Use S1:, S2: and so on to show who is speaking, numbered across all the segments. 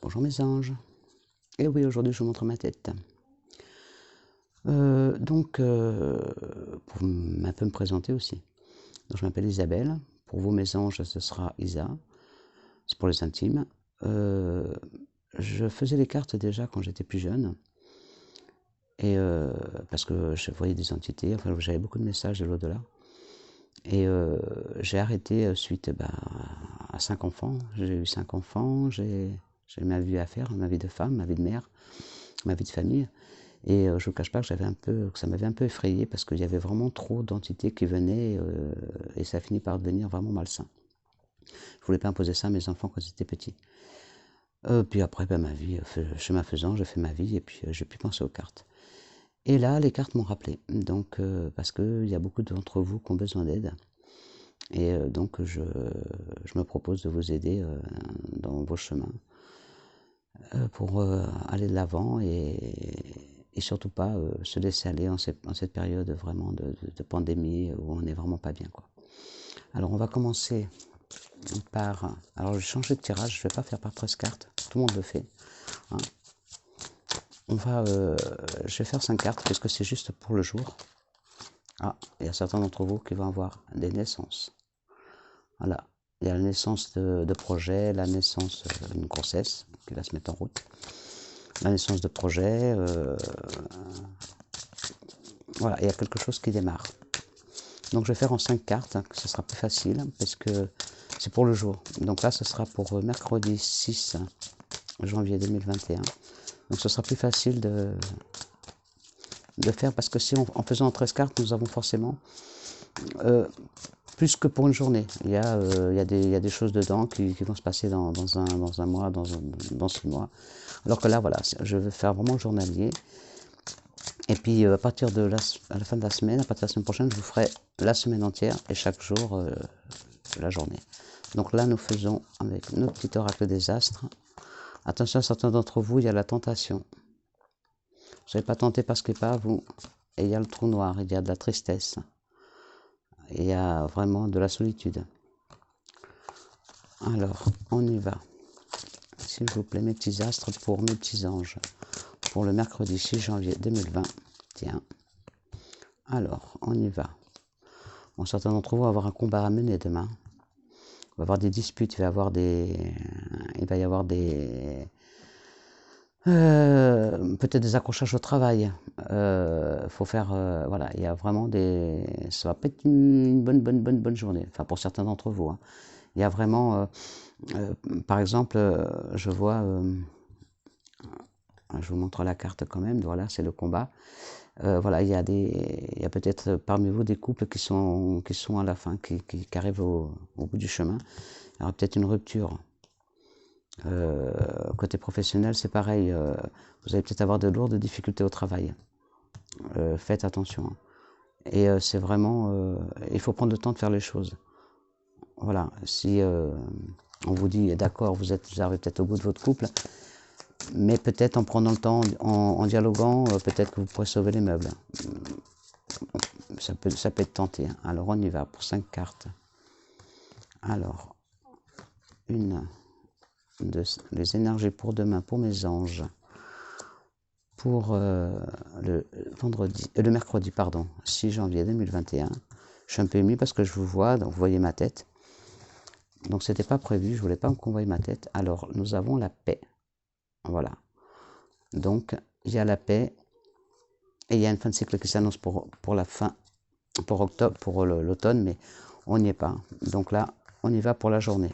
S1: Bonjour mes anges. Et oui, aujourd'hui je vous montre ma tête. Pour un peu me présenter aussi. Donc, je m'appelle Isabelle. Pour vous mes anges, ce sera Isa. C'est pour les intimes. Je faisais les cartes déjà quand j'étais plus jeune. Et parce que je voyais des entités, enfin j'avais beaucoup de messages de l'au-delà. Et j'ai arrêté suite à 5 enfants. J'ai eu 5 enfants, j'ai ma vie à faire, ma vie de femme, ma vie de mère, ma vie de famille. Et je ne vous cache pas que ça m'avait un peu effrayé parce qu'il y avait vraiment trop d'entités qui venaient et ça finit par devenir vraiment malsain. Je ne voulais pas imposer ça à mes enfants quand ils étaient petits. Puis après, ma vie, chemin faisant, je fais ma vie et puis j'ai pu penser aux cartes. Et là, les cartes m'ont rappelé. Donc, parce qu'il y a beaucoup d'entre vous qui ont besoin d'aide. Et donc, je me propose de vous aider dans vos chemins pour aller de l'avant et surtout pas se laisser aller en cette période vraiment de pandémie où on n'est vraiment pas bien, quoi. Alors on va commencer par... Alors je vais changer de tirage, je ne vais pas faire par 13 cartes, tout le monde le fait. Hein. Je vais faire 5 cartes parce que c'est juste pour le jour. Ah, il y a certains d'entre vous qui vont avoir des naissances. Voilà, il y a la naissance de projet, la naissance d'une grossesse qui va se mettre en route. La naissance de projet, voilà, il y a quelque chose qui démarre. Donc je vais faire en 5 cartes, hein, que ce sera plus facile, parce que c'est pour le jour. Donc là, ce sera pour mercredi 6 janvier 2021. Donc ce sera plus facile de faire, parce que si en faisant en 13 cartes, nous avons forcément plus que pour une journée. Il y a des choses dedans qui vont se passer dans un mois, dans 6 mois. Alors que là, voilà, je vais faire vraiment journalier. Et puis à partir de à la fin de la semaine, à partir de la semaine prochaine, je vous ferai la semaine entière et chaque jour la journée. Donc là, nous faisons avec notre petit oracle des astres. Attention, à certains d'entre vous, il y a la tentation. Vous n'avez pas tenté parce qu'il n'est pas à vous. Et il y a le trou noir, il y a de la tristesse. Il y a vraiment de la solitude. Alors, on y va. S'il vous plaît, mes petits astres pour mes petits anges. Pour le mercredi 6 janvier 2020. Tiens. Alors, on y va. Bon, certains d'entre vous vont avoir un combat à mener demain. Il va y avoir des disputes, il va y avoir peut-être des accrochages au travail. Faut faire, voilà, il y a vraiment ça va pas être une bonne journée. Enfin, pour certains d'entre vous. Hein. Il y a vraiment, par exemple, je vois, je vous montre la carte quand même. Voilà, c'est le combat. Voilà, il y a peut-être parmi vous des couples qui sont à la fin, qui arrivent au bout du chemin. Il y aura peut-être une rupture. Côté professionnel, c'est pareil. Vous allez peut-être avoir de lourdes difficultés au travail. Faites attention. Hein. Et c'est vraiment... il faut prendre le temps de faire les choses. Voilà. Si on vous dit, d'accord, vous arrivez peut-être au bout de votre couple, mais peut-être en prenant le temps, en dialoguant, peut-être que vous pourrez sauver les meubles. Ça peut être tenté. Hein. Alors on y va pour 5 cartes. Alors, les énergies pour demain, pour mes anges. Pour le mercredi, pardon, 6 janvier 2021. Je suis un peu ému parce que je vous vois, donc vous voyez ma tête. Donc c'était pas prévu, je voulais pas qu'on voie ma tête. Alors nous avons la paix. Voilà. Donc il y a la paix et il y a une fin de cycle qui s'annonce pour la fin, pour octobre, pour l'automne, mais on n'y est pas. Donc là, on y va pour la journée.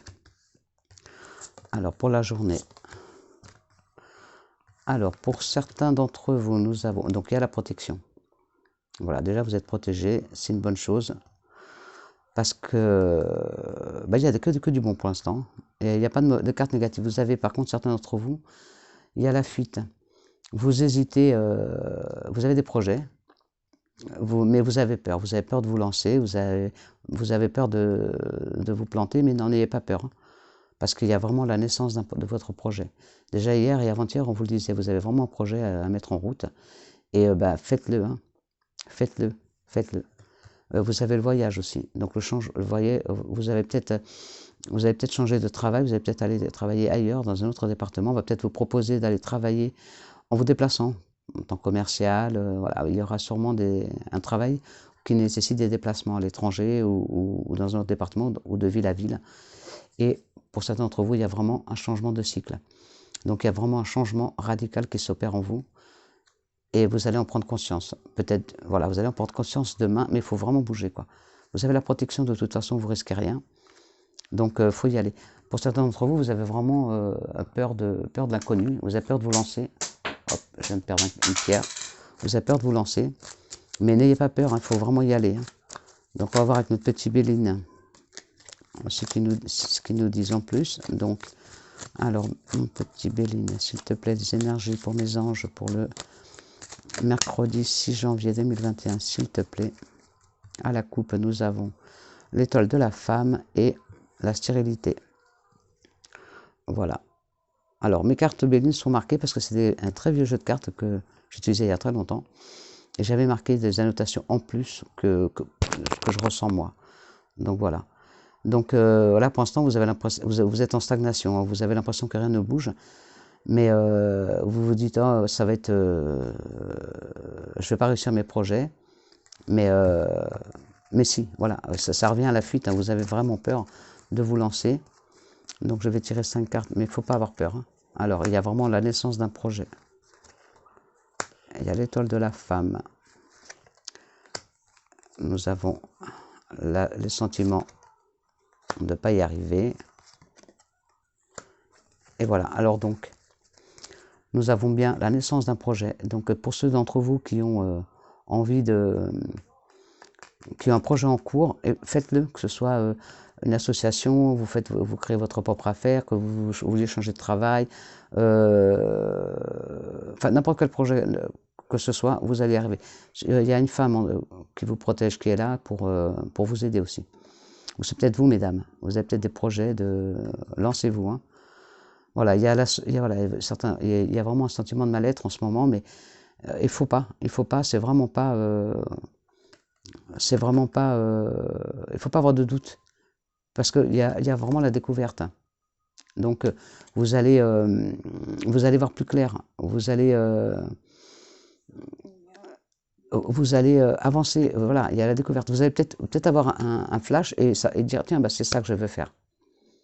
S1: Alors pour la journée. Alors pour certains d'entre vous, nous avons, donc il y a la protection. Voilà, déjà vous êtes protégés, c'est une bonne chose. Parce que il n'y a que du bon pour l'instant. Et il n'y a pas de carte négative. Vous avez par contre certains d'entre vous, il y a la fuite. Vous hésitez, vous avez des projets, mais vous avez peur. Vous avez peur de vous lancer, vous avez peur de vous planter, mais n'en ayez pas peur. Hein, parce qu'il y a vraiment la naissance de votre projet. Déjà hier et avant-hier, on vous le disait, vous avez vraiment un projet à mettre en route. Et faites-le. Hein, faites-le. Faites-le. Vous avez le voyage aussi. Donc vous avez peut-être Vous allez peut-être changer de travail, vous allez peut-être aller travailler ailleurs, dans un autre département. On va peut-être vous proposer d'aller travailler en vous déplaçant, en tant que commercial. Voilà, il y aura sûrement un travail qui nécessite des déplacements à l'étranger ou dans un autre département ou de ville à ville. Et pour certains d'entre vous, il y a vraiment un changement de cycle. Donc il y a vraiment un changement radical qui s'opère en vous. Et vous allez en prendre conscience. Peut-être, voilà, vous allez en prendre conscience demain, mais il faut vraiment bouger, quoi. Vous avez la protection, de toute façon, vous risquez rien. Donc, il faut y aller. Pour certains d'entre vous, vous avez vraiment peur de l'inconnu. Vous avez peur de vous lancer. Hop, je viens de perdre une pierre. Vous avez peur de vous lancer. Mais n'ayez pas peur, il faut vraiment y aller. Donc, on va voir avec notre petit Béline ce qu'ils nous disent en plus. Donc, alors, mon petit Béline, s'il te plaît, des énergies pour mes anges pour le mercredi 6 janvier 2021, s'il te plaît. À la coupe, nous avons l'étoile de la femme et la stérilité. Voilà. Alors, mes cartes Béline sont marquées parce que c'est un très vieux jeu de cartes que j'utilisais il y a très longtemps. Et j'avais marqué des annotations en plus que je ressens moi. Donc voilà. Donc là, pour l'instant, vous avez l'impression, vous êtes en stagnation. Hein, vous avez l'impression que rien ne bouge. Mais vous vous dites, oh, ça va être... je vais pas réussir mes projets. Mais si, voilà, ça revient à la fuite. Hein, vous avez vraiment peur de vous lancer. Donc je vais tirer 5 cartes, mais il ne faut pas avoir peur. Hein. Alors, il y a vraiment la naissance d'un projet. Il y a l'étoile de la femme. Nous avons les sentiments de ne pas y arriver. Et voilà, alors donc, nous avons bien la naissance d'un projet. Donc pour ceux d'entre vous qui ont envie de... qui ont un projet en cours, faites-le, que ce soit une association, vous créez votre propre affaire, que vous vouliez changer de travail, enfin n'importe quel projet que ce soit, vous allez y arriver. Il y a une femme qui vous protège, qui est là pour vous aider aussi. Ou c'est peut-être vous, mesdames, vous avez peut-être des projets de... Lancez-vous, hein. Voilà, il y a vraiment un sentiment de mal-être en ce moment, mais il faut pas, c'est vraiment pas, il faut pas avoir de doute, parce qu'il y a vraiment la découverte. Donc vous allez voir plus clair, vous allez avancer, voilà, il y a la découverte. Vous allez peut-être avoir un flash et dire, tiens, bah, c'est ça que je veux faire.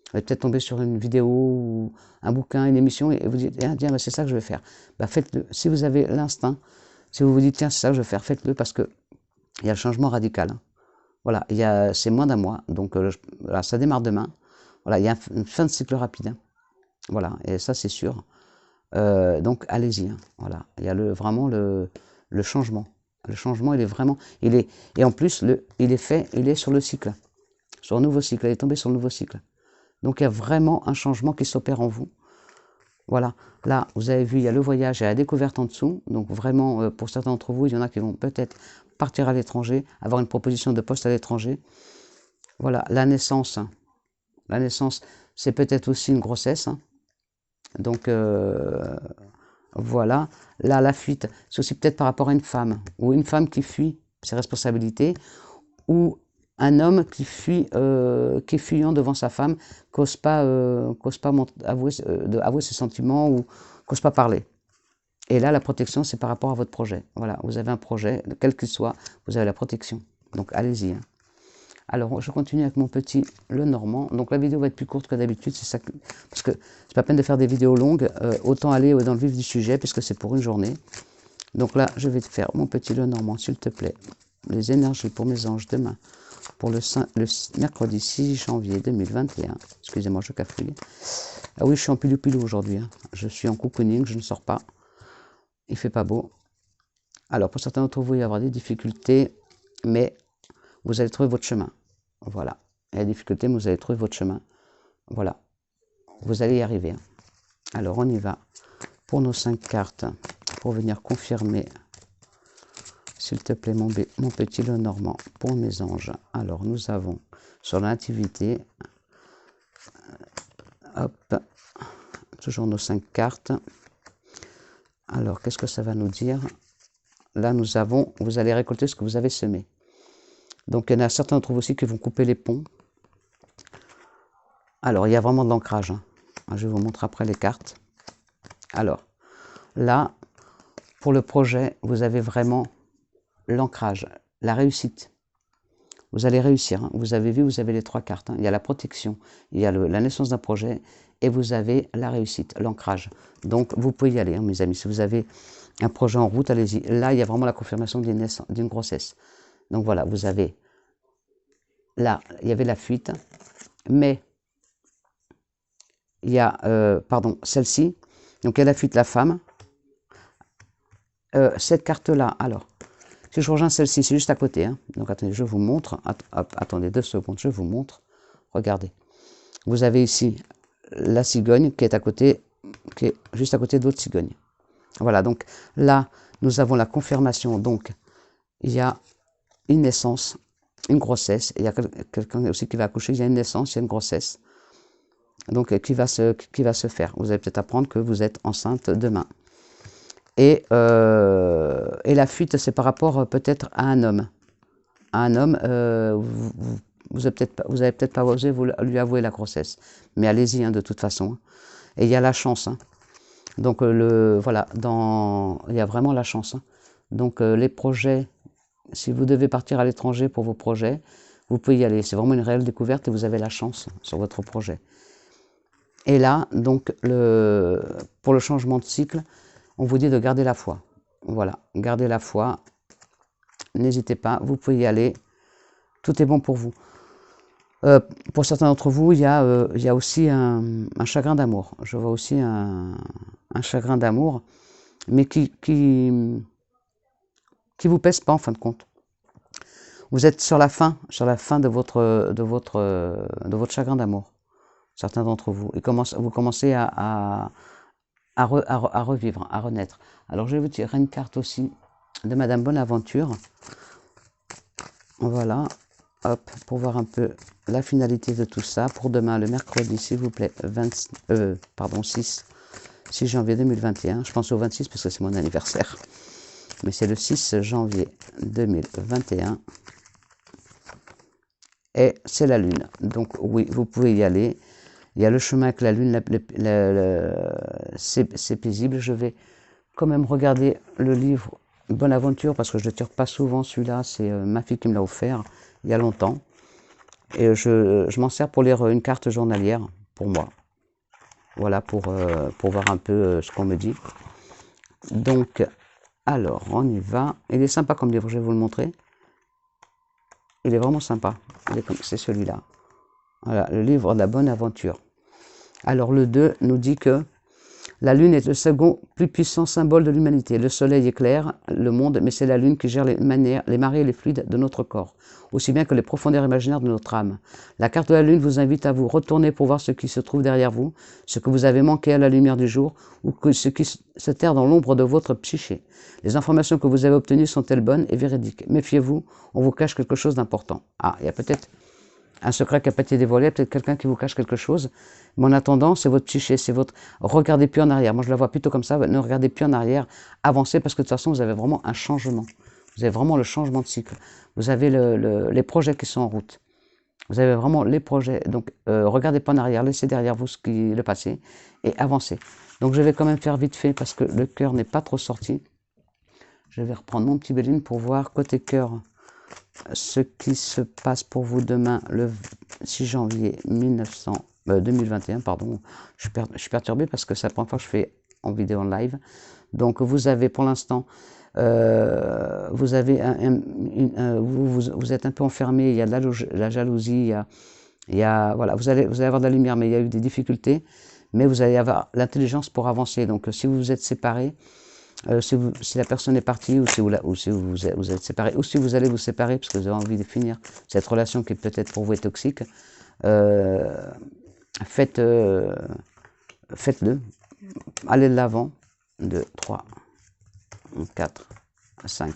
S1: Vous allez peut-être tomber sur une vidéo, ou un bouquin, une émission, et vous dites, tiens, bah, c'est ça que je vais faire. Bah, faites-le. Si vous avez l'instinct, si vous vous dites, tiens, c'est ça que je vais faire, faites-le, parce qu'il y a le changement radical. Hein. Voilà, c'est moins d'un mois, donc voilà, ça démarre demain. Voilà, il y a une fin de cycle rapide. Hein. Voilà, et ça, c'est sûr. Donc, allez-y. Hein. Voilà, il y a vraiment le changement. Le changement, il est vraiment... et en plus, il est sur le cycle. Sur un nouveau cycle, il est tombé sur le nouveau cycle. Donc il y a vraiment un changement qui s'opère en vous. Voilà, là vous avez vu, il y a le voyage et la découverte en dessous. Donc vraiment, pour certains d'entre vous, il y en a qui vont peut-être partir à l'étranger, avoir une proposition de poste à l'étranger. Voilà, la naissance, c'est peut-être aussi une grossesse. Hein. Donc voilà, là la fuite, c'est aussi peut-être par rapport à une femme, ou une femme qui fuit ses responsabilités, ou un homme qui est fuyant devant sa femme, n'ose pas avouer ses sentiments ou n'ose pas parler. Et là, la protection, c'est par rapport à votre projet. Voilà, vous avez un projet, quel qu'il soit, vous avez la protection. Donc allez-y. Hein. Alors, je continue avec mon petit Le Normand. Donc la vidéo va être plus courte que d'habitude, c'est ça parce que c'est pas peine de faire des vidéos longues. Autant aller dans le vif du sujet, puisque c'est pour une journée. Donc là, je vais te faire mon petit Le Normand, s'il te plaît. Les énergies pour mes anges demain. Pour le mercredi 6 janvier 2021. Excusez-moi, je cafouille. Ah oui, je suis en pilou-pilou aujourd'hui. Hein. Je suis en cocooning, je ne sors pas. Il fait pas beau. Alors, pour certains d'entre vous, il va y avoir des difficultés, mais vous allez trouver votre chemin. Voilà. Il y a des difficultés, mais vous allez trouver votre chemin. Voilà. Vous allez y arriver. Hein. Alors, on y va pour nos 5 cartes, pour venir confirmer, s'il te plaît, mon petit Lenormand, pour mes anges. Alors, nous avons sur l'activité, hop, toujours nos 5 cartes. Alors, qu'est-ce que ça va nous dire? Là, nous avons, vous allez récolter ce que vous avez semé. Donc, il y en a certains d'entre vous aussi qui vont couper les ponts. Alors, il y a vraiment de l'ancrage. Hein. Je vais vous montrer après les cartes. Alors, là, pour le projet, vous avez vraiment l'ancrage, la réussite. Vous allez réussir. Hein. Vous avez vu, vous avez les 3 cartes. Hein. Il y a la protection, il y a la naissance d'un projet et vous avez la réussite, l'ancrage. Donc, vous pouvez y aller, hein, mes amis. Si vous avez un projet en route, allez-y. Là, il y a vraiment la confirmation d'une grossesse. Donc, voilà, vous avez... Là, il y avait la fuite, mais il y a, pardon, celle-ci. Donc, il y a la fuite, la femme. Cette carte-là, alors, si je rejoins celle-ci, c'est juste à côté. Hein. Donc, attendez, je vous montre. Attendez 2 secondes, je vous montre. Regardez. Vous avez ici la cigogne qui est à côté, qui est juste à côté de l'autre cigogne. Voilà, donc là, nous avons la confirmation. Donc, il y a une naissance, une grossesse. Il y a quelqu'un aussi qui va accoucher. Il y a une naissance, il y a une grossesse. Donc, qui va se faire. Vous allez peut-être apprendre que vous êtes enceinte demain. Et la fuite, c'est par rapport peut-être à un homme. À un homme, vous n'avez peut-être pas osé lui avouer la grossesse. Mais allez-y, hein, de toute façon. Et il y a la chance. Hein. Donc, voilà, il y a vraiment la chance. Hein. Donc, les projets, si vous devez partir à l'étranger pour vos projets, vous pouvez y aller. C'est vraiment une réelle découverte et vous avez la chance sur votre projet. Et là, donc, pour le changement de cycle, on vous dit de garder la foi. Voilà, gardez la foi. N'hésitez pas, vous pouvez y aller. Tout est bon pour vous. Pour certains d'entre vous, il y a aussi un chagrin d'amour. Je vois aussi un chagrin d'amour, mais qui vous pèse pas en fin de compte. Vous êtes sur la fin de votre chagrin d'amour. Certains d'entre vous, vous commencez à revivre, à renaître. Alors je vais vous tirer une carte aussi de Madame Bonaventure. Voilà, hop, pour voir un peu la finalité de tout ça. Pour demain, le mercredi, s'il vous plaît, 6 janvier 2021. Je pense au 26 parce que c'est mon anniversaire. Mais c'est le 6 janvier 2021. Et c'est la lune. Donc oui, vous pouvez y aller. Il y a le chemin avec la lune, c'est paisible. Je vais quand même regarder le livre Bonaventure parce que je ne le tire pas souvent. Celui-là, c'est ma fille qui me l'a offert il y a longtemps. Et je m'en sers pour lire une carte journalière pour moi. Voilà, pour voir un peu ce qu'on me dit. Donc, alors, on y va. Il est sympa comme livre, je vais vous le montrer. Il est vraiment sympa. C'est celui-là. Voilà, le livre de la bonne aventure. Alors, le 2 nous dit que la lune est le second plus puissant symbole de l'humanité. Le soleil éclaire le monde, mais c'est la lune qui gère les marées et les fluides de notre corps, aussi bien que les profondeurs imaginaires de notre âme. La carte de la lune vous invite à vous retourner pour voir ce qui se trouve derrière vous, ce que vous avez manqué à la lumière du jour, ou ce qui se terre dans l'ombre de votre psyché. Les informations que vous avez obtenues sont-elles bonnes et véridiques? Méfiez-vous, on vous cache quelque chose d'important. Ah, il y a peut-être un secret qui n'a pas été dévoilé, peut-être quelqu'un qui vous cache quelque chose. Mais en attendant, c'est votre psyché, c'est votre... Regardez plus en arrière. Moi, je la vois plutôt comme ça. Ne regardez plus en arrière. Avancez parce que de toute façon, vous avez vraiment un changement. Vous avez vraiment le changement de cycle. Vous avez les projets qui sont en route. Vous avez vraiment les projets. Donc, regardez pas en arrière. Laissez derrière vous le passé et avancez. Donc, je vais quand même faire vite fait parce que le cœur n'est pas trop sorti. Je vais reprendre mon petit Béline pour voir côté cœur ce qui se passe pour vous demain, le 6 janvier 2021. Pardon. Je suis perturbé parce que c'est la première fois que je fais en vidéo en live. Donc vous avez pour l'instant, vous avez vous êtes un peu enfermé, il y a de la jalousie, voilà, vous allez avoir de la lumière, mais il y a eu des difficultés, mais vous allez avoir l'intelligence pour avancer. Donc si vous vous êtes séparés, si la personne est partie, ou si vous êtes séparés, ou si vous allez vous séparer parce que vous avez envie de finir cette relation qui peut-être pour vous est toxique, faites-le, allez de l'avant, 2, 3, 4, 5,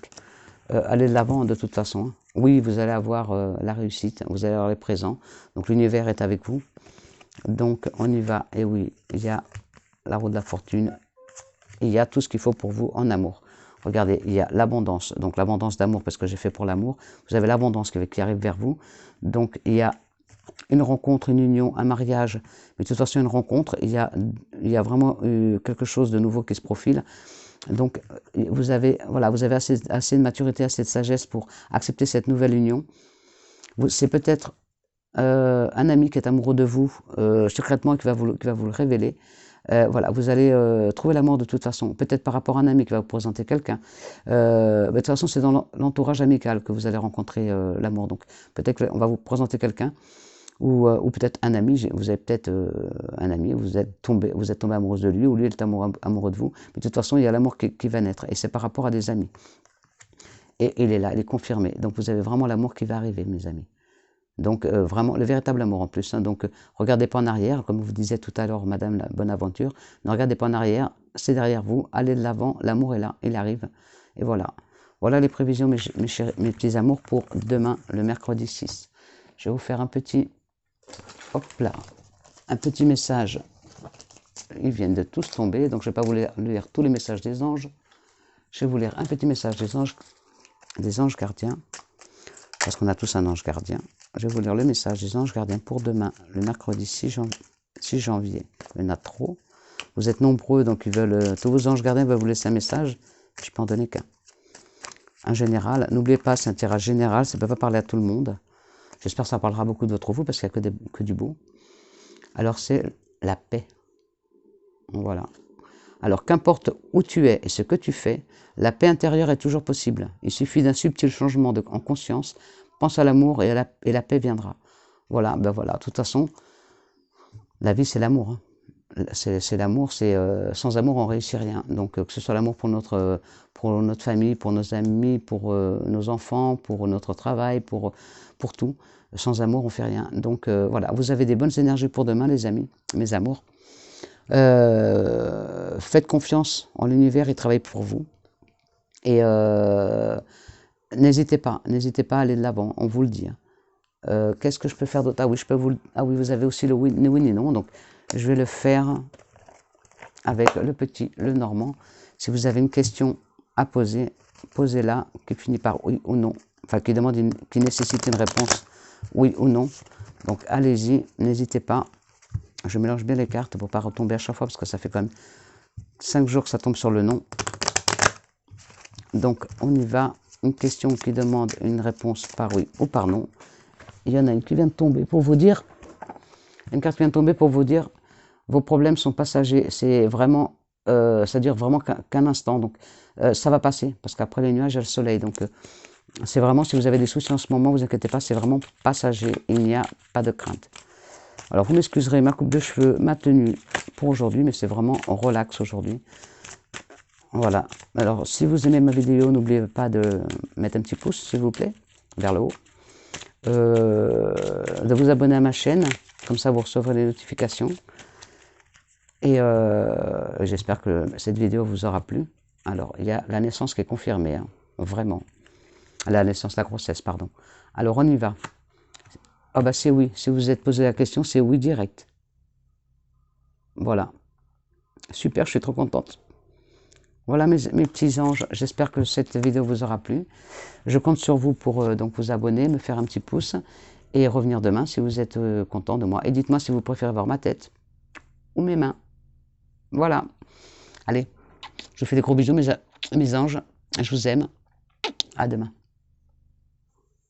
S1: allez de l'avant de toute façon. Oui, vous allez avoir la réussite, vous allez avoir les présents, donc l'univers est avec vous, donc on y va, et oui, il y a la roue de la fortune, il y a tout ce qu'il faut pour vous en amour. Regardez, il y a l'abondance, donc l'abondance d'amour, parce que j'ai fait pour l'amour. Vous avez l'abondance qui arrive vers vous. Donc, il y a une rencontre, une union, un mariage, mais de toute façon une rencontre, il y a vraiment quelque chose de nouveau qui se profile. Donc vous avez, voilà, vous avez assez de maturité, assez de sagesse pour accepter cette nouvelle union. C'est peut-être un ami qui est amoureux de vous secrètement, qui va vous le révéler. Voilà, vous allez trouver l'amour de toute façon, peut-être par rapport à un ami qui va vous présenter quelqu'un. De toute façon, c'est dans l'entourage amical que vous allez rencontrer l'amour. Donc peut-être qu'on va vous présenter quelqu'un, ou peut-être un ami. Vous avez peut-être un ami, vous êtes tombé amoureuse de lui, ou lui est amoureux de vous. Mais de toute façon, il y a l'amour qui va naître, et c'est par rapport à des amis. Et il est là, il est confirmé. Donc vous avez vraiment l'amour qui va arriver, mes amis. Donc vraiment, le véritable amour en plus. Hein. Donc regardez pas en arrière, comme vous disiez tout à l'heure, Madame la Bonne Aventure. Ne regardez pas en arrière, c'est derrière vous. Allez de l'avant, l'amour est là, il arrive. Et voilà. Voilà les prévisions, mes petits amours, pour demain, le mercredi 6. Je vais vous faire un petit, hop là, un petit message. Ils viennent de tous tomber, donc je ne vais pas vous lire tous les messages des anges. Je vais vous lire un petit message des anges gardiens, parce qu'on a tous un ange gardien. Je vais vous lire le message des anges gardiens pour demain, le mercredi 6 janvier. Il y en a trop. Vous êtes nombreux, donc tous vos anges gardiens veulent vous laisser un message. Je peux en donner qu'un. Un général. N'oubliez pas, c'est un tirage général, ça ne peut pas parler à tout le monde. J'espère que ça parlera beaucoup d'entre vous, parce qu'il n'y a que du beau. Alors c'est la paix. Voilà. Alors qu'importe où tu es et ce que tu fais, la paix intérieure est toujours possible. Il suffit d'un subtil changement en conscience. Pense à l'amour et la paix viendra. Voilà, ben voilà. De toute façon, la vie c'est l'amour. Hein. C'est l'amour, sans amour on réussit rien. Donc que ce soit l'amour pour notre famille, pour nos amis, pour nos enfants, pour notre travail, pour tout. Sans amour on fait rien. Donc voilà, vous avez des bonnes énergies pour demain, les amis, mes amours. Faites confiance en l'univers, il travaille pour vous. Et n'hésitez pas à aller de l'avant, on vous le dit. Qu'est-ce que je peux faire d'autre? Ah oui, vous avez aussi le oui et non, donc je vais le faire avec le normand. Si vous avez une question à poser, posez-la, qui finit par oui ou non, enfin qui nécessite une réponse oui ou non. Donc allez-y, n'hésitez pas. Je mélange bien les cartes pour ne pas retomber à chaque fois, parce que ça fait quand même 5 jours que ça tombe sur le non. Donc on y va. Une question qui demande une réponse par oui ou par non. Il y en a une qui vient de tomber pour vous dire, une carte vient de tomber pour vous dire, vos problèmes sont passagers. C'est vraiment, ça dure vraiment qu'un instant. Donc ça va passer, parce qu'après les nuages, il y a le soleil. Donc c'est vraiment, si vous avez des soucis en ce moment, vous inquiétez pas, c'est vraiment passager. Il n'y a pas de crainte. Alors vous m'excuserez, ma coupe de cheveux, ma tenue pour aujourd'hui, mais c'est vraiment relax aujourd'hui. Voilà. Alors si vous aimez ma vidéo, n'oubliez pas de mettre un petit pouce, s'il vous plaît, vers le haut. De vous abonner à ma chaîne, comme ça vous recevrez les notifications. Et j'espère que cette vidéo vous aura plu. Alors, il y a la naissance qui est confirmée, hein, vraiment. La grossesse, pardon. Alors, on y va. Ah bah c'est oui, si vous êtes posé la question, c'est oui direct. Voilà. Super, je suis trop contente. Voilà mes petits anges, j'espère que cette vidéo vous aura plu. Je compte sur vous pour donc vous abonner, me faire un petit pouce et revenir demain si vous êtes content de moi. Et dites-moi si vous préférez voir ma tête ou mes mains. Voilà. Allez, je vous fais des gros bisous mes anges. Je vous aime. À demain.